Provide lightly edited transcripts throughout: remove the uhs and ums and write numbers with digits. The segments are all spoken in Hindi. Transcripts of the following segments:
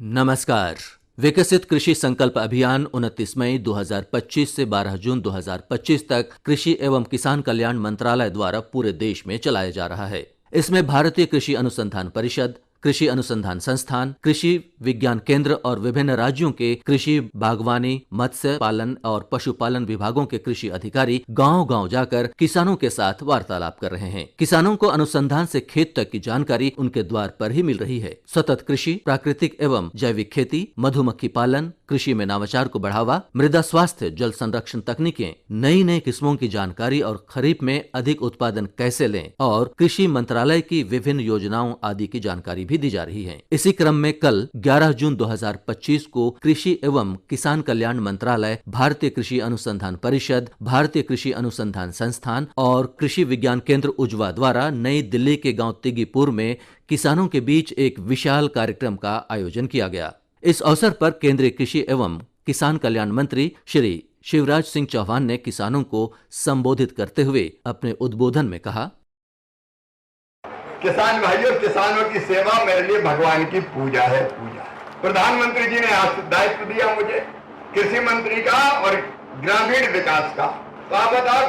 नमस्कार। विकसित कृषि संकल्प अभियान 29 मई 2025 से 12 जून 2025 तक कृषि एवं किसान कल्याण मंत्रालय द्वारा पूरे देश में चलाया जा रहा है। इसमें भारतीय कृषि अनुसंधान परिषद, कृषि अनुसंधान संस्थान, कृषि विज्ञान केंद्र और विभिन्न राज्यों के कृषि, बागवानी, मत्स्य पालन और पशुपालन विभागों के कृषि अधिकारी गांव-गांव जाकर किसानों के साथ वार्तालाप कर रहे हैं। किसानों को अनुसंधान से खेत तक की जानकारी उनके द्वार पर ही मिल रही है। सतत कृषि, प्राकृतिक एवं जैविक खेती, मधुमक्खी पालन, कृषि में नवाचार को बढ़ावा, मृदा स्वास्थ्य, जल संरक्षण तकनीकें, नई किस्मों की जानकारी और खरीफ में अधिक उत्पादन कैसे लें और कृषि मंत्रालय की विभिन्न योजनाओं आदि की जानकारी भी दी जा रही है। इसी क्रम में कल 11 जून 2025 को कृषि एवं किसान कल्याण मंत्रालय, भारतीय कृषि अनुसंधान परिषद, भारतीय कृषि अनुसंधान संस्थान और कृषि विज्ञान केंद्र उजवा द्वारा नई दिल्ली के गांव तिगीपुर में किसानों के बीच एक विशाल कार्यक्रम का आयोजन किया गया। इस अवसर पर केंद्रीय कृषि एवं किसान कल्याण मंत्री श्री शिवराज सिंह चौहान ने किसानों को संबोधित करते हुए अपने उद्बोधन में कहा, किसान भाइयों, किसानों की सेवा मेरे लिए भगवान की पूजा है। प्रधानमंत्री जी ने आज दायित्व दिया मुझे कृषि मंत्री का और ग्रामीण विकास का। तो आप बताओ,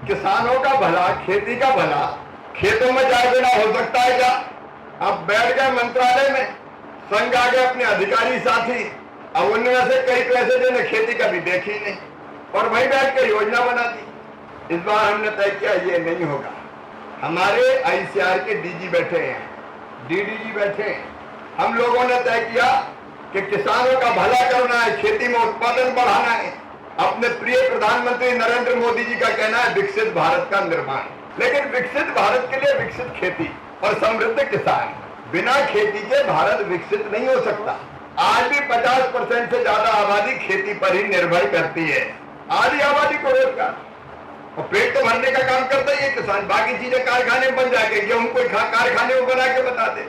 किसानों का भला, खेती का भला खेतों में जाए बिना हो सकता है क्या? आप बैठ गए मंत्रालय में, संग आ गए अपने अधिकारी साथी, अब उनमें से कई तो ऐसे जिन्हें खेती कभी देखी नहीं और वहीं बैठ कर योजना बना दी। इस बार हमने तय किया ये नहीं होगा। हमारे आईसीआर के डीजी बैठे हैं, डीडीजी बैठे हैं। हम लोगों ने तय किया कि किसानों का भला करना है, खेती में उत्पादन बढ़ाना है। अपने प्रिय प्रधानमंत्री नरेंद्र मोदी जी का कहना है विकसित भारत का निर्माण, लेकिन विकसित भारत के लिए विकसित खेती और समृद्ध किसान, बिना खेती के भारत विकसित नहीं हो सकता। आज भी 50% से ज्यादा आबादी खेती पर ही निर्भर करती है। आधी आबादी को रोजगार और पेट तो भरने का काम करता ही है किसान। बाकी चीजें कारखाने में बन जाएंगे, गेहूं कोई कारखाने में बना के बता दे,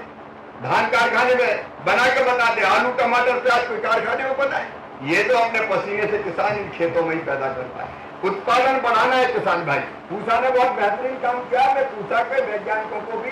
धान कारखाने में बना के बता दे, आलू टमाटर प्याज कोई कारखाने में बनाए। ये तो अपने पसीने से किसान इन खेतों में ही पैदा करता है। उत्पादन बढ़ाना है किसान भाई। पूसा ने बहुत बेहतरीन काम किया। मैं पूसा के वैज्ञानिकों को भी,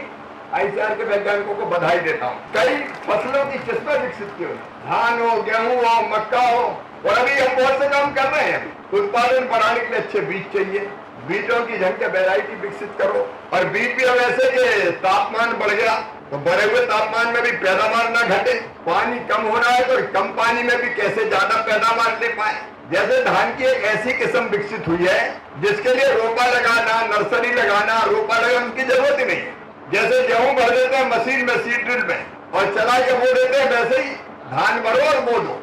आईसीआर के वैज्ञानिकों को बधाई देता हूँ। कई फसलों की किस्में विकसित की हुई, धान हो, गेहूं हो, मक्का हो, और अभी हम बहुत से काम कर रहे हैं। उत्पादन बढ़ाने के लिए अच्छे बीज चाहिए, बीजों की ढंग से वैरायटी विकसित करो। और बीज भी अब ऐसे कि तापमान बढ़ गया तो बढ़े हुए तापमान में भी पैदावार न घटे। पानी कम हो रहा है तो कम पानी में भी कैसे ज्यादा पैदावार ले पाए। जैसे धान की एक ऐसी किस्म विकसित हुई है जिसके लिए रोपा लगाना, नर्सरी लगाना, रोपा लगाना उनकी जरूरत ही नहीं है। जैसे गेहूं भर देते हैं मशीन में, सीड ड्रिल में, और चला के बो देते हैं, वैसे ही धान भरो और बो दो।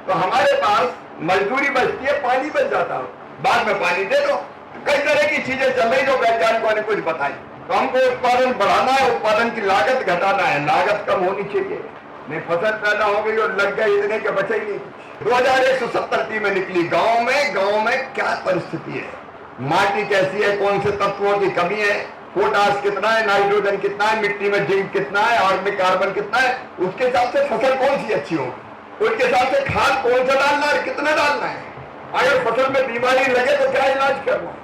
तो हमारे पास मजदूरी बचती है, पानी बच जाता है, बाद में पानी दे दो। कई तरह की चीजें चल रही जो वैज्ञानिकों ने कुछ बताई। तो हमको उत्पादन बढ़ाना है, उत्पादन की लागत घटाना है, लागत कम होनी चाहिए। नहीं फसल पैदा हो गई और लग गई इतने के बचे ही नहीं। 2170 टीमें निकली गाँव में क्या परिस्थिति है, माटी कैसी है, कौन से तत्वों की कमी है, पोटास कितना है, नाइट्रोजन कितना है, मिट्टी में जिंक कितना है, ऑर्गेनिक कार्बन कितना है, उसके हिसाब से फसल कौन सी अच्छी होगी, उसके हिसाब से खाद कौन सा डालना है, कितना डालना है। अगर फसल में बीमारी लगे तो क्या इलाज करना है,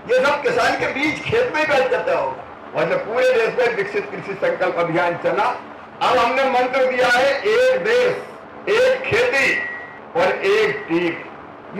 ये सब किसान के बीच खेत में ही बैठ जाता होगा। और जब पूरे देश में विकसित कृषि संकल्प अभियान चला, अब हमने मंत्र दिया है एक देश, एक खेती और एक टीम।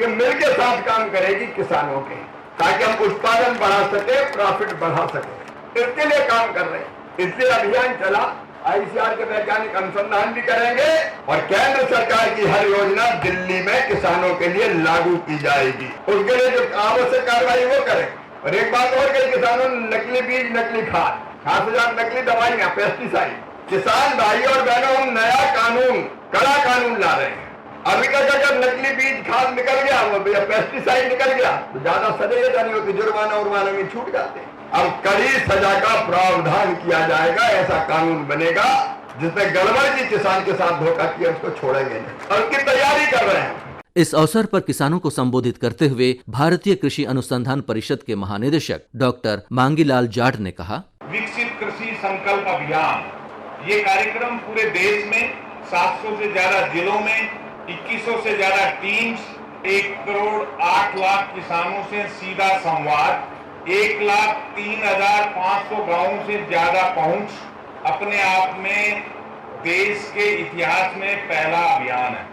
ये मिलकर साथ काम करेगी किसानों के, ताकि हम उत्पादन बढ़ा सके, प्रॉफिट बढ़ा सके। इसके लिए काम कर रहे हैं। इसलिए अभियान चला। आईसीआर के वैज्ञानिक अनुसंधान भी करेंगे और केंद्र सरकार की हर योजना दिल्ली में किसानों के लिए लागू की जाएगी। उसके लिए जो आवश्यक कार्रवाई वो करें। और एक बात और कही, किसानों ने नकली बीज, नकली खाद, 5000 नकली दवाइयां, पेस्टिसाइड। किसान भाई और बहनों, हम नया कानून, कड़ा कानून ला रहे हैं। अभी तक अगर नकली बीज खाद निकल गया, वो पेस्टिसाइड निकल गया तो ज्यादा सजा नहीं होती, जुर्माना उर्माना में छूट जाते हैं। अब कड़ी सजा का प्रावधान किया जाएगा। ऐसा कानून बनेगा जिसने गड़बड़ की किसान के साथ धोखा किया उसको छोड़ेंगे नहीं, और उसकी तैयारी कर रहे हैं। इस अवसर पर किसानों को संबोधित करते हुए भारतीय कृषि अनुसंधान परिषद के महानिदेशक डॉक्टर मांगीलाल जाट ने कहा, विकसित कृषि संकल्प अभियान ये कार्यक्रम पूरे देश में 700 से ज्यादा जिलों में 2100 से ज्यादा टीम्स, 1 करोड़ 8 लाख किसानों से सीधा संवाद, 1,03,500 गांवों से ज्यादा पहुंच अपने आप में देश के इतिहास में पहला अभियान है।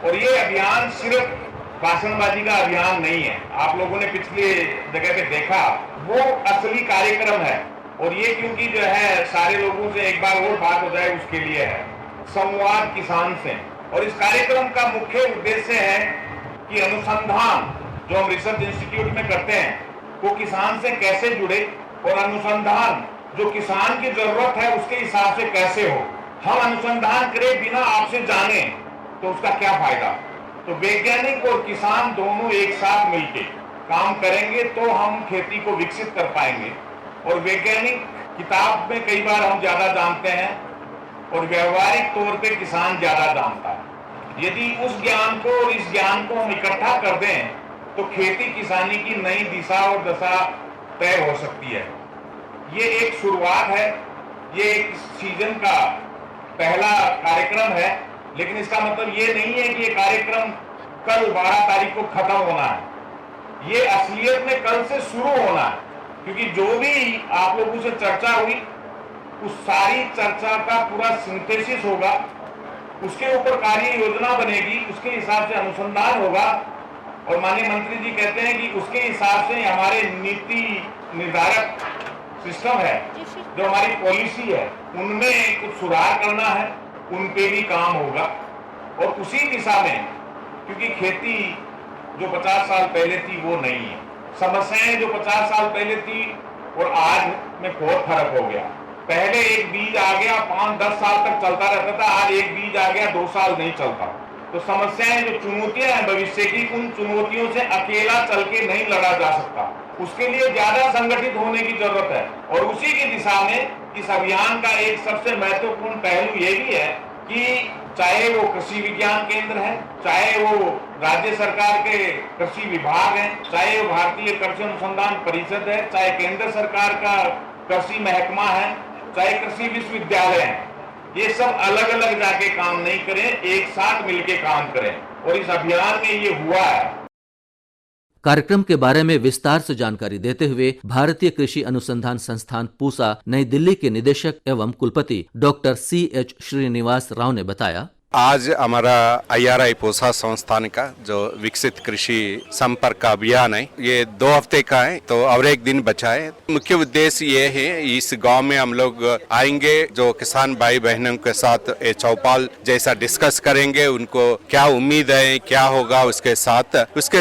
और ये अभियान सिर्फ भाषणबाजी का अभियान नहीं है, आप लोगों ने पिछले जगह पे देखा, वो असली कार्यक्रम है। और ये क्योंकि जो है सारे लोगों से एक बार और बात हो जाए उसके लिए है, संवाद किसान से। और इस कार्यक्रम का मुख्य उद्देश्य है कि अनुसंधान जो हम रिसर्च इंस्टीट्यूट में करते हैं वो किसान से कैसे जुड़े, और अनुसंधान जो किसान की जरूरत है उसके हिसाब से कैसे हो। हम अनुसंधान करें बिना आपसे जाने तो उसका क्या फायदा। तो वैज्ञानिक और किसान दोनों एक साथ मिलकर काम करेंगे तो हम खेती को विकसित कर पाएंगे। और वैज्ञानिक किताब में कई बार हम ज्यादा जानते हैं और व्यवहारिक तौर पे किसान ज्यादा जानता है। यदि उस ज्ञान को और इस ज्ञान को हम इकट्ठा कर दें तो खेती किसानी की नई दिशा और दशा तय हो सकती है। ये एक शुरुआत है, ये एक सीजन का पहला कार्यक्रम है, लेकिन इसका मतलब ये नहीं है कि ये कार्यक्रम कल 12 तारीख को खत्म होना है। ये असलियत में कल से शुरू होना है, क्योंकि जो भी आप लोगों से चर्चा हुई उस सारी चर्चा का पूरा सिंथेसिस होगा, उसके ऊपर कार्य योजना बनेगी, उसके हिसाब से अनुसंधान होगा। और माननीय मंत्री जी कहते हैं कि उसके हिसाब से हमारे नीति निर्धारक सिस्टम है, जो हमारी पॉलिसी है, उनमें कुछ सुधार करना है, उन पे भी काम होगा। और उसी दिशा में, क्योंकि खेती जो 50 साल पहले थी वो नहीं है, समस्याएं जो 50 साल पहले थी और आज में बहुत फर्क हो गया। पहले एक बीज आ गया 5-10 साल तक चलता रहता था, आज एक बीज आ गया 2 साल नहीं चलता। तो समस्याएं जो चुनौतियां हैं भविष्य की, उन चुनौतियों से अकेला चल के नहीं लड़ा जा सकता, उसके लिए ज्यादा संगठित होने की जरूरत है। और उसी की दिशा में इस अभियान का एक सबसे महत्वपूर्ण पहलू ये भी है कि चाहे वो कृषि विज्ञान केंद्र है, चाहे वो राज्य सरकार के कृषि विभाग है, चाहे वो भारतीय कृषि अनुसंधान परिषद है, चाहे केंद्र सरकार का कृषि महकमा है, चाहे कृषि विश्वविद्यालय है, ये सब अलग अलग जाके काम नहीं करें, एक साथ मिलके काम करें। और इस अभियान में ये हुआ है। कार्यक्रम के बारे में विस्तार से जानकारी देते हुए भारतीय कृषि अनुसंधान संस्थान पूसा नई दिल्ली के निदेशक एवं कुलपति डॉक्टर CH श्रीनिवास राव ने बताया, आज हमारा IRI पूसा संस्थान का जो विकसित कृषि संपर्क का अभियान है, ये 2 हफ्ते का है, तो और एक दिन बचा है। मुख्य उद्देश्य ये है, इस गांव में हम लोग आएंगे, जो किसान भाई बहनों के साथ चौपाल जैसा डिस्कस करेंगे, उनको क्या उम्मीद है, क्या होगा उसके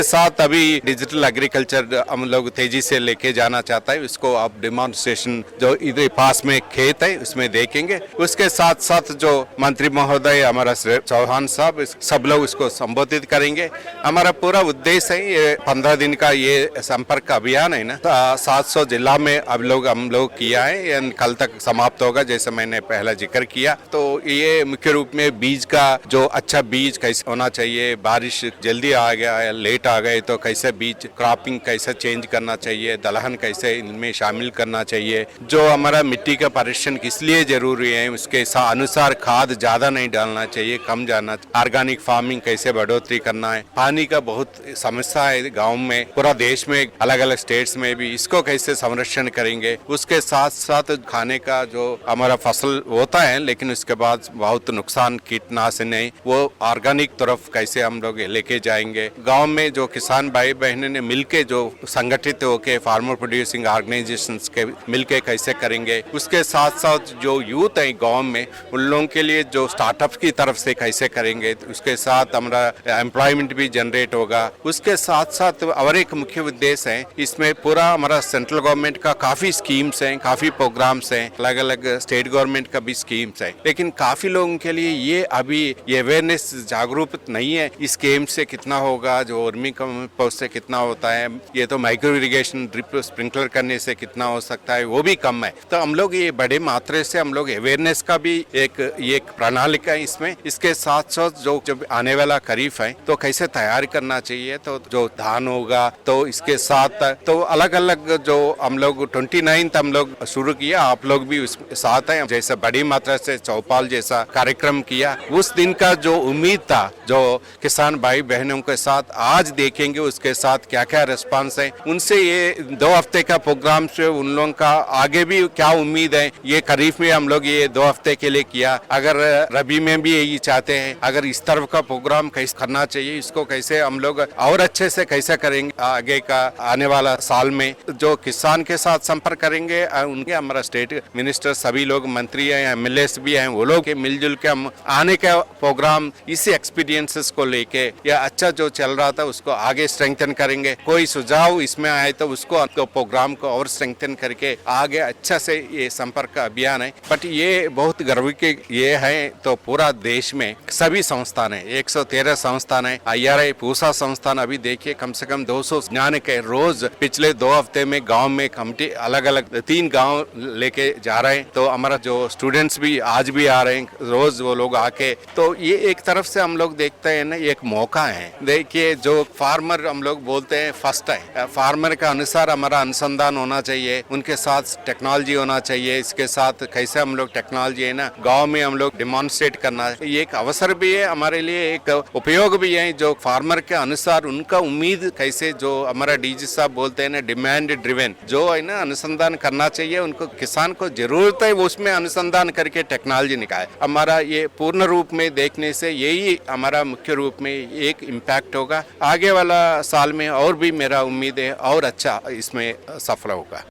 साथ अभी डिजिटल एग्रीकल्चर हम लोग तेजी से लेके जाना चाहता है, उसको आप डेमोन्स्ट्रेशन जो इधर पास में खेत है उसमें देखेंगे। उसके साथ साथ जो मंत्री महोदय हमारा चौहान साहब, सब लोग उसको संबोधित करेंगे। हमारा पूरा उद्देश्य है, ये 15 दिन का ये संपर्क का अभियान है ना, 700 जिला में अब हम लोग किया है, ये कल तक समाप्त होगा, जैसे मैंने पहला जिक्र किया। तो ये मुख्य रूप में बीज का जो अच्छा बीज कैसे होना चाहिए, बारिश जल्दी आ गया है, लेट आ गए तो कैसे बीज क्रॉपिंग कैसे चेंज करना चाहिए, दलहन कैसे इनमें शामिल करना चाहिए, जो हमारा मिट्टी का परीक्षण किस लिए जरूरी है, उसके अनुसार खाद ज्यादा नहीं डालना चाहिए, कम जाना, ऑर्गेनिक फार्मिंग कैसे बढ़ोतरी करना है, पानी का बहुत समस्या है गांव में, पूरा देश में अलग अलग स्टेट्स में भी, इसको कैसे संरक्षण करेंगे। उसके साथ साथ खाने का जो हमारा फसल होता है लेकिन उसके बाद बहुत नुकसान कीटनाशक नहीं, वो ऑर्गेनिक तरफ कैसे हम लोग लेके जाएंगे। गाँव में जो किसान भाई बहनों ने मिलके जो संगठित होके फार्मर प्रोड्यूसिंग ऑर्गेनाइजेशंस के मिलके कैसे करेंगे। उसके साथ साथ जो यूथ है गाँव में, उन लोगों के लिए जो स्टार्टअप की तरफ से कैसे करेंगे, उसके साथ हमारा एम्प्लॉयमेंट भी जनरेट होगा। उसके साथ साथ और एक मुख्य उद्देश्य है, इसमें पूरा हमारा सेंट्रल गवर्नमेंट का काफी स्कीम्स हैं, काफी प्रोग्राम्स हैं, अलग अलग स्टेट गवर्नमेंट का भी स्कीम्स है, लेकिन काफी लोगों के लिए ये अभी ये अवेयरनेस जागरूक नहीं है, इस स्कीम से कितना होगा, जो वर्मी कंपोस्ट से कितना होता है, ये तो माइक्रो इरिगेशन ड्रिप स्प्रिंकलर करने से कितना हो सकता है, वो भी कम है। तो हम लोग ये बड़े मात्रा से हम लोग अवेयरनेस का भी एक प्रणाली का इसमें इसके साथ साथ जो जब आने वाला खरीफ है तो कैसे तैयारी करना चाहिए, तो जो धान होगा तो इसके साथ तो अलग अलग जो हम लोग 29 हम लोग शुरू किया, आप लोग भी उस साथ हैं, जैसे बड़ी मात्रा से चौपाल जैसा कार्यक्रम किया। उस दिन का जो उम्मीद था जो किसान भाई बहनों के साथ, आज देखेंगे उसके साथ क्या क्या रिस्पांस है। उनसे ये 2 हफ्ते का प्रोग्राम से उन लोगों का आगे भी क्या उम्मीद है। ये खरीफ में हम लोग ये 2 हफ्ते के लिए किया, अगर रबी में भी यही चाहते हैं, अगर इस तरफ का प्रोग्राम कैसे करना चाहिए, इसको कैसे हम लोग और अच्छे से कैसे करेंगे आगे का आने वाला साल में। जो किसान के साथ संपर्क करेंगे उनके हमारा स्टेट मिनिस्टर सभी लोग मंत्री हैं, एमएलएस भी हैं, वो लोग मिलजुल के हम आने का प्रोग्राम इसी एक्सपीरियंसेस को लेके या अच्छा जो चल रहा था उसको आगे स्ट्रेंथन करेंगे। कोई सुझाव इसमें आए तो उसको प्रोग्राम को और स्ट्रेंथन करके आगे अच्छा से ये संपर्क अभियान है। बट ये बहुत गर्व के ये है, तो पूरा देश में सभी संस्थान है, 113 संस्थान है, IRI पूसा संस्थान अभी देखिए कम से कम 200 ज्ञान के रोज पिछले 2 हफ्ते में गांव में कमेटी अलग अलग 3 गांव लेके जा रहे हैं। तो हमारा जो स्टूडेंट्स भी आज भी आ रहे हैं, रोज वो लोग आके, तो ये एक तरफ से हम लोग देखते हैं ना, एक मौका है। देखिए जो फार्मर हम लोग बोलते हैं फर्स्ट है, फार्मर का अनुसार हमारा अनुसंधान होना चाहिए, उनके साथ टेक्नोलॉजी होना चाहिए, इसके साथ कैसे हम लोग टेक्नोलॉजी है ना गाँव में हम लोग डिमॉन्स्ट्रेट करना, ये एक अवसर भी है हमारे लिए, एक उपयोग भी है। जो फार्मर के अनुसार उनका उम्मीद कैसे, जो हमारा डीजी साहब बोलते हैं ना डिमांड ड्रिवन, जो है ना अनुसंधान करना चाहिए, उनको किसान को जरूरत है वो उसमें अनुसंधान करके टेक्नोलॉजी निकाले। हमारा ये पूर्ण रूप में देखने से यही हमारा मुख्य रूप में एक इम्पैक्ट होगा। आगे वाला साल में और भी मेरा उम्मीद है और अच्छा इसमें सफल होगा।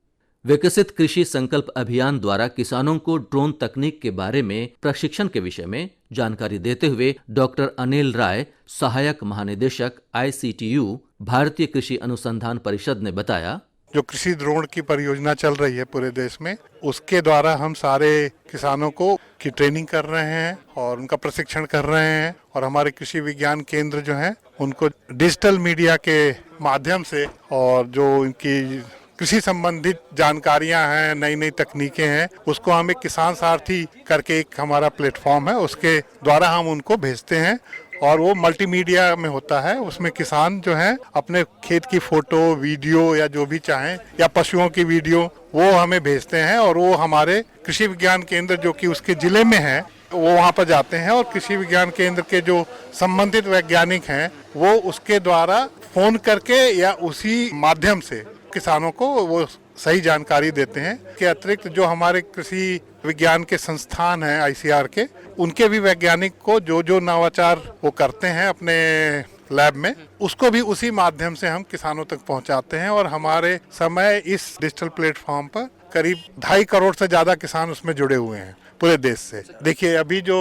विकसित कृषि संकल्प अभियान द्वारा किसानों को ड्रोन तकनीक के बारे में प्रशिक्षण के विषय में जानकारी देते हुए डॉक्टर अनिल राय, सहायक महानिदेशक ICTU भारतीय कृषि अनुसंधान परिषद ने बताया, जो कृषि ड्रोन की परियोजना चल रही है पूरे देश में, उसके द्वारा हम सारे किसानों को की ट्रेनिंग कर रहे हैं और उनका प्रशिक्षण कर रहे हैं। और हमारे कृषि विज्ञान केंद्र जो है उनको डिजिटल मीडिया के माध्यम से और जो इनकी कृषि संबंधित जानकारियां हैं, नई नई तकनीकें हैं, उसको हम एक किसान सारथी करके एक हमारा प्लेटफॉर्म है, उसके द्वारा हम उनको भेजते हैं और वो मल्टीमीडिया में होता है। उसमें किसान जो है अपने खेत की फोटो, वीडियो या जो भी चाहें या पशुओं की वीडियो वो हमें भेजते हैं और वो हमारे कृषि विज्ञान केंद्र जो कि उसके जिले में है वो वहाँ पर जाते हैं और कृषि विज्ञान केंद्र के जो संबंधित वैज्ञानिक हैं वो उसके द्वारा फोन करके या उसी माध्यम से किसानों को वो सही जानकारी देते हैं। के अतिरिक्त जो हमारे कृषि विज्ञान के संस्थान हैं ICR के, उनके भी वैज्ञानिक को जो जो नवाचार वो करते हैं अपने लैब में, उसको भी उसी माध्यम से हम किसानों तक पहुंचाते हैं। और हमारे समय इस डिजिटल प्लेटफॉर्म पर करीब 2.5 करोड़ से ज्यादा किसान उसमें जुड़े हुए हैं पूरे देश से। देखिए अभी जो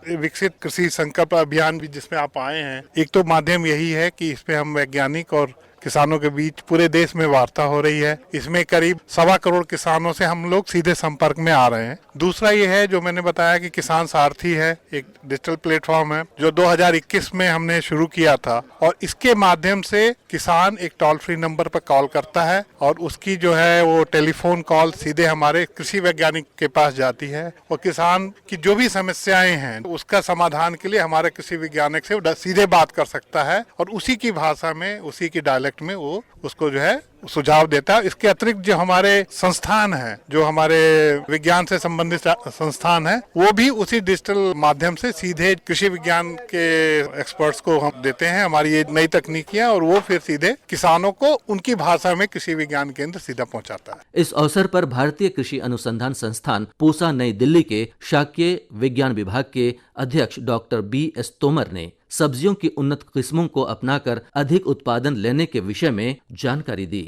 विकसित कृषि संकल्प अभियान भी जिसमें आप आए हैं, एक तो माध्यम यही है कि इसमें हम वैज्ञानिक और किसानों के बीच पूरे देश में वार्ता हो रही है। इसमें करीब 1.25 करोड़ किसानों से हम लोग सीधे संपर्क में आ रहे हैं। दूसरा ये है जो मैंने बताया कि किसान सारथी है, एक डिजिटल प्लेटफॉर्म है जो 2021 में हमने शुरू किया था और इसके माध्यम से किसान एक टोल फ्री नंबर पर कॉल करता है और उसकी जो है वो टेलीफोन कॉल सीधे हमारे कृषि वैज्ञानिक के पास जाती है और किसान की जो भी समस्याएं हैं उसका समाधान के लिए हमारे कृषि वैज्ञानिक से सीधे बात कर सकता है और उसी की भाषा में, उसी की डायलेक्ट में वो उसको जो है सुझाव देता है। इसके अतिरिक्त जो हमारे संस्थान हैं, जो हमारे विज्ञान से संबंधित संस्थान हैं, वो भी उसी डिजिटल माध्यम से सीधे कृषि विज्ञान के एक्सपर्ट्स को हम देते हैं हमारी ये नई तकनीकियां और वो फिर सीधे किसानों को उनकी भाषा में कृषि विज्ञान केंद्र सीधा पहुंचाता है। इस अवसर पर भारतीय कृषि अनुसंधान संस्थान पूसा नई दिल्ली के शाकीय विज्ञान विभाग के अध्यक्ष डॉक्टर BS तोमर ने सब्जियों की उन्नत किस्मों को अपनाकर अधिक उत्पादन लेने के विषय में जानकारी दी।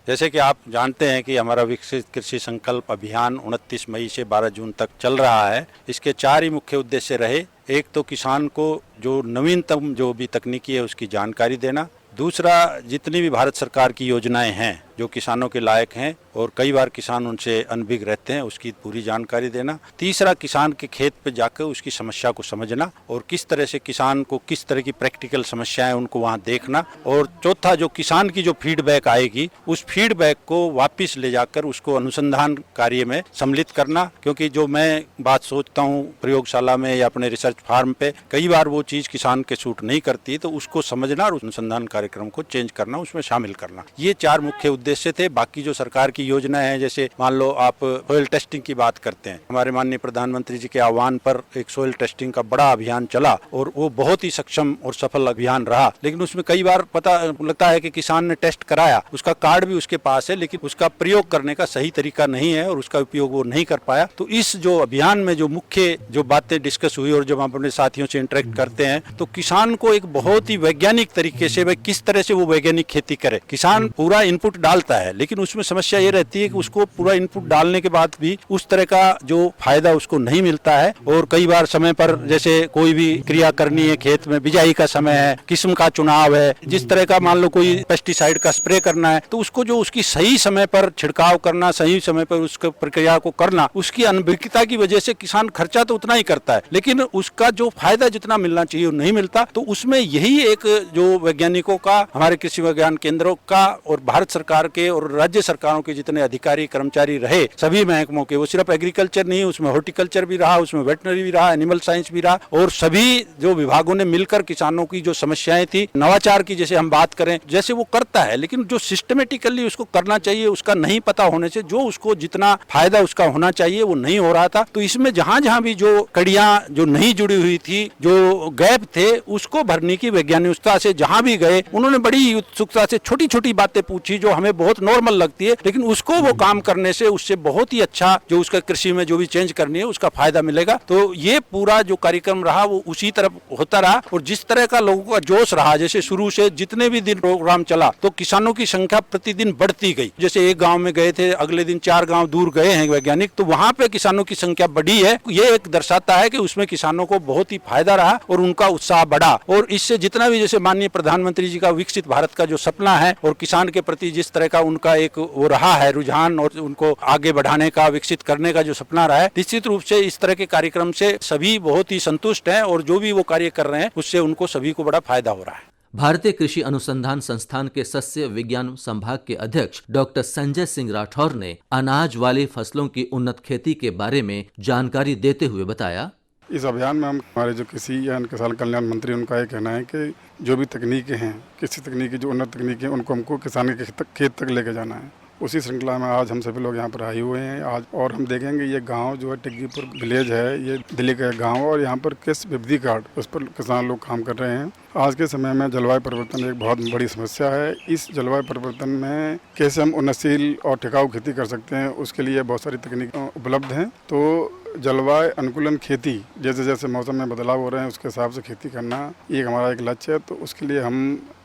जैसे कि आप जानते हैं कि हमारा विकसित कृषि संकल्प अभियान 29 मई से 12 जून तक चल रहा है। इसके 4 ही मुख्य उद्देश्य रहे। एक तो किसान को जो नवीनतम जो भी तकनीकी है उसकी जानकारी देना, दूसरा जितनी भी भारत सरकार की योजनाएं हैं जो किसानों के लायक हैं और कई बार किसान उनसे अनभिज्ञ रहते हैं, उसकी पूरी जानकारी देना। तीसरा, किसान के खेत पे जाकर उसकी समस्या को समझना और किस तरह से किसान को किस तरह की प्रैक्टिकल समस्याएं उनको वहां देखना। और चौथा, जो किसान की जो फीडबैक आएगी उस फीडबैक को वापस ले जाकर उसको अनुसंधान कार्य में सम्मिलित करना, क्योंकि जो मैं बात सोचता हूँ प्रयोगशाला में या अपने रिसर्च फार्म पे कई बार वो चीज किसान के सूट नहीं करती, तो उसको समझना और अनुसंधान कार्यक्रम को चेंज करना, उसमें शामिल करना। ये 4 मुख्य उद्देश्य थे। बाकी जो सरकार की योजना है, जैसे मान लो आप सोइल टेस्टिंग की बात करते हैं, हमारे माननीय प्रधानमंत्री जी के आह्वान पर एक सोइल टेस्टिंग का बड़ा अभियान चला और वो बहुत ही सक्षम और सफल अभियान रहा। लेकिन उसमें कई बार पता लगता है कि किसान ने टेस्ट कराया, उसका कार्ड भी उसके पास है, लेकिन उसका प्रयोग करने का सही तरीका नहीं है और उसका उपयोग वो नहीं कर पाया। तो इस जो अभियान में जो मुख्य जो बातें डिस्कस हुई और जब हम अपने साथियों से इंटरेक्ट करते हैं तो किसान को एक बहुत ही वैज्ञानिक तरीके से भाई किस तरह से वो वैज्ञानिक खेती करे। किसान पूरा इनपुट डालता है, लेकिन उसमें समस्या ये रहती है कि उसको पूरा इनपुट डालने के बाद भी उस तरह का जो फायदा उसको नहीं मिलता है। और कई बार समय पर जैसे कोई भी क्रिया करनी है, खेत में बिजाई का समय है, किस्म का चुनाव है, जिस तरह का मान लो कोई पेस्टिसाइड का स्प्रे करना है, तो उसको जो उसकी सही समय पर छिड़काव करना, सही समय पर उसके प्रक्रिया को करना, उसकी अनभिज्ञता की वजह से किसान खर्चा तो उतना ही करता है, लेकिन उसका जो फायदा जितना मिलना चाहिए वो नहीं मिलता। तो उसमें यही एक जो वैज्ञानिकों का, हमारे कृषि विज्ञान केंद्रों का और भारत सरकार के और राज्य सरकारों के जितने अधिकारी कर्मचारी रहे, सभी महकमों के, वो सिर्फ एग्रीकल्चर नहीं, उसमें हॉर्टिकल्चर भी रहा, उसमें वेटनरी भी रहा, एनिमल साइंस भी रहा, और सभी जो विभागों ने मिलकर किसानों की जो समस्याएं थी, नवाचार की जैसे हम बात करें, जैसे वो करता है, लेकिन जो सिस्टमेटिकली उसको करना चाहिए उसका नहीं पता होने से जो उसको जितना फायदा उसका होना चाहिए वो नहीं हो रहा था। तो इसमें जहां जहां भी जो कड़ियां जो नहीं जुड़ी हुई थी, जो गैप थे, उसको भरने की वैज्ञानिकता से जहां भी गए उन्होंने बड़ी उत्सुकता से छोटी छोटी बातें पूछी जो हमें बहुत नॉर्मल लगती है, लेकिन उसको वो काम करने से उससे बहुत ही अच्छा जो उसका कृषि में जो भी चेंज करनी है उसका फायदा मिलेगा। तो ये पूरा जो कार्यक्रम रहा वो उसी तरफ होता रहा और जिस तरह का लोगों का जोश रहा, जैसे शुरू से जितने भी दिन प्रोग्राम चला तो किसानों की संख्या प्रतिदिन बढ़ती गई। जैसे एक गांव में गए थे, अगले दिन 4 गांव दूर गए हैं वैज्ञानिक, तो वहां पे किसानों की संख्या बढ़ी है। ये एक दर्शाता है कि उसमें किसानों को बहुत ही फायदा रहा और उनका उत्साह बढ़ा। और इससे जितना भी जैसे माननीय प्रधानमंत्री जी का विकसित भारत का जो सपना है और किसान के प्रति जिस तरह का उनका एक वो रहा है रुझान और उनको आगे बढ़ाने का, विकसित करने का जो सपना रहा है, निश्चित रूप से इस तरह के कार्यक्रम से सभी बहुत ही संतुष्ट हैं और जो भी वो कार्य कर रहे हैं उससे उनको सभी को बड़ा फायदा हो रहा है। भारतीय कृषि अनुसंधान संस्थान के सस्य विज्ञान संभाग के अध्यक्ष डॉक्टर संजय सिंह राठौर ने अनाज वाली फसलों की उन्नत खेती के बारे में जानकारी देते हुए बताया, इस अभियान में हम हमारे जो कृषि या किसान कल्याण मंत्री, उनका ये कहना है कि जो भी तकनीकें हैं, किसी तकनीकी जो उन्नत तकनीकें उनको हमको किसान के खेत तक लेके जाना है। उसी श्रृंखला में आज हम सभी लोग यहाँ पर आए हुए हैं आज, और हम देखेंगे ये गांव जो है टिग्गीपुर विलेज है, ये दिल्ली का गांव, और यहाँ पर किस विविधि कार्ड उस पर किसान लोग काम कर रहे हैं। आज के समय में जलवायु परिवर्तन एक बहुत बड़ी समस्या है। इस जलवायु परिवर्तन में कैसे हम उन्नतशील और टिकाऊ खेती कर सकते हैं, उसके लिए बहुत सारी तकनीक उपलब्ध हैं। तो जलवायु अनुकूलन खेती, जैसे जैसे मौसम में बदलाव हो रहे हैं उसके हिसाब से खेती करना ये हमारा एक लक्ष्य है। तो उसके लिए हम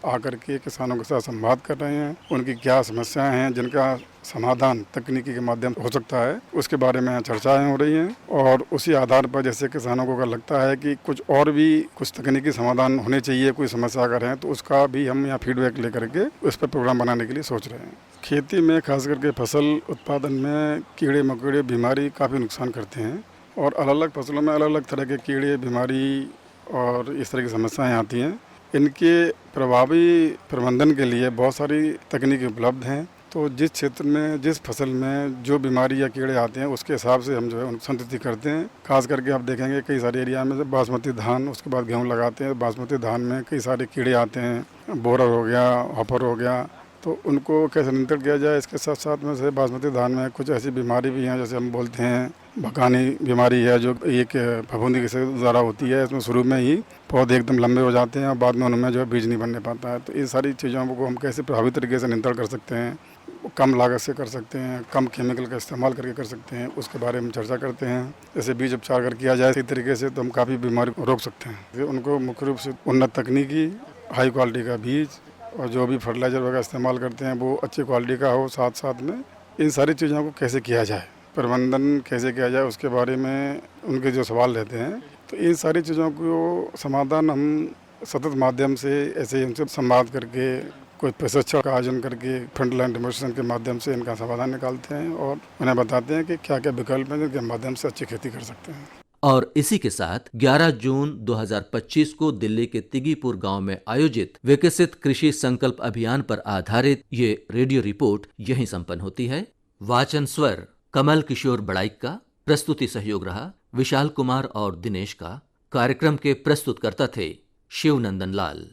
आकर के किसानों के साथ संवाद कर रहे हैं, उनकी क्या समस्याएं हैं जिनका समाधान तकनीकी के माध्यम से हो सकता है, उसके बारे में चर्चाएं हो रही हैं। और उसी आधार पर जैसे किसानों को अगर लगता है कि कुछ और भी कुछ तकनीकी समाधान होने चाहिए, कोई समस्या अगर है, तो उसका भी हम यहाँ फीडबैक लेकर के उस पर प्रोग्राम बनाने के लिए सोच रहे हैं। खेती में खास करके फसल उत्पादन में कीड़े मकोड़े बीमारी काफ़ी नुकसान करते हैं और अलग अलग फसलों में अलग अलग तरह के कीड़े बीमारी और इस तरह की समस्याएं आती हैं। इनके प्रभावी प्रबंधन के लिए बहुत सारी तकनीक उपलब्ध हैं। तो जिस क्षेत्र में, जिस फसल में जो बीमारी या कीड़े आते हैं उसके हिसाब से हम जो है उनको संतुलित करते हैं। खास करके आप देखेंगे कई सारे एरिया में बासमती धान, उसके बाद गेहूँ लगाते हैं। बासमती धान में कई सारे कीड़े आते हैं, बोरर हो गया, हॉपर हो गया, तो उनको कैसे नियंत्रण किया जाए। इसके साथ साथ में से बासमती धान में कुछ ऐसी बीमारी भी हैं, जैसे हम बोलते हैं भकानी बीमारी है, जो एक फफूंदी के द्वारा होती है। इसमें शुरू में ही पौधे एकदम लंबे हो जाते हैं और बाद में उनमें जो है बीज नहीं बनने पाता है। तो ये सारी चीज़ों को हम कैसे प्रभावी तरीके से नियंत्रण कर सकते हैं, कम लागत से कर सकते हैं, कम केमिकल का इस्तेमाल करके कर सकते हैं, उसके बारे में चर्चा करते हैं। जैसे बीज उपचार अगर किया जाए इसी तरीके से तो हम काफ़ी बीमारी को रोक सकते हैं। उनको मुख्य रूप से उन्नत तकनीकी, हाई क्वालिटी का बीज और जो भी फर्टिलाइज़र वगैरह इस्तेमाल करते हैं वो अच्छी क्वालिटी का हो। साथ साथ में इन सारी चीज़ों को कैसे किया जाए, प्रबंधन कैसे किया जाए, उसके बारे में उनके जो सवाल रहते हैं। तो इन सारी चीज़ों को समाधान हम सतत माध्यम से ऐसे ही उनसे संवाद करके कोई प्रशिक्षण का आयोजन करके फ्रंटलाइन डेमोन्स्ट्रेशन के माध्यम से इनका समाधान निकालते हैं और उन्हें बताते हैं कि क्या क्या विकल्प हैं जिनके माध्यम से अच्छी खेती कर सकते हैं। और इसी के साथ 11 जून 2025 को दिल्ली के तिगीपुर गांव में आयोजित विकसित कृषि संकल्प अभियान पर आधारित ये रेडियो रिपोर्ट यहीं संपन्न होती है। वाचन स्वर कमल किशोर बड़ाइक का, प्रस्तुति सहयोग रहा विशाल कुमार और दिनेश का। कार्यक्रम के प्रस्तुतकर्ता थे शिवनंदन लाल।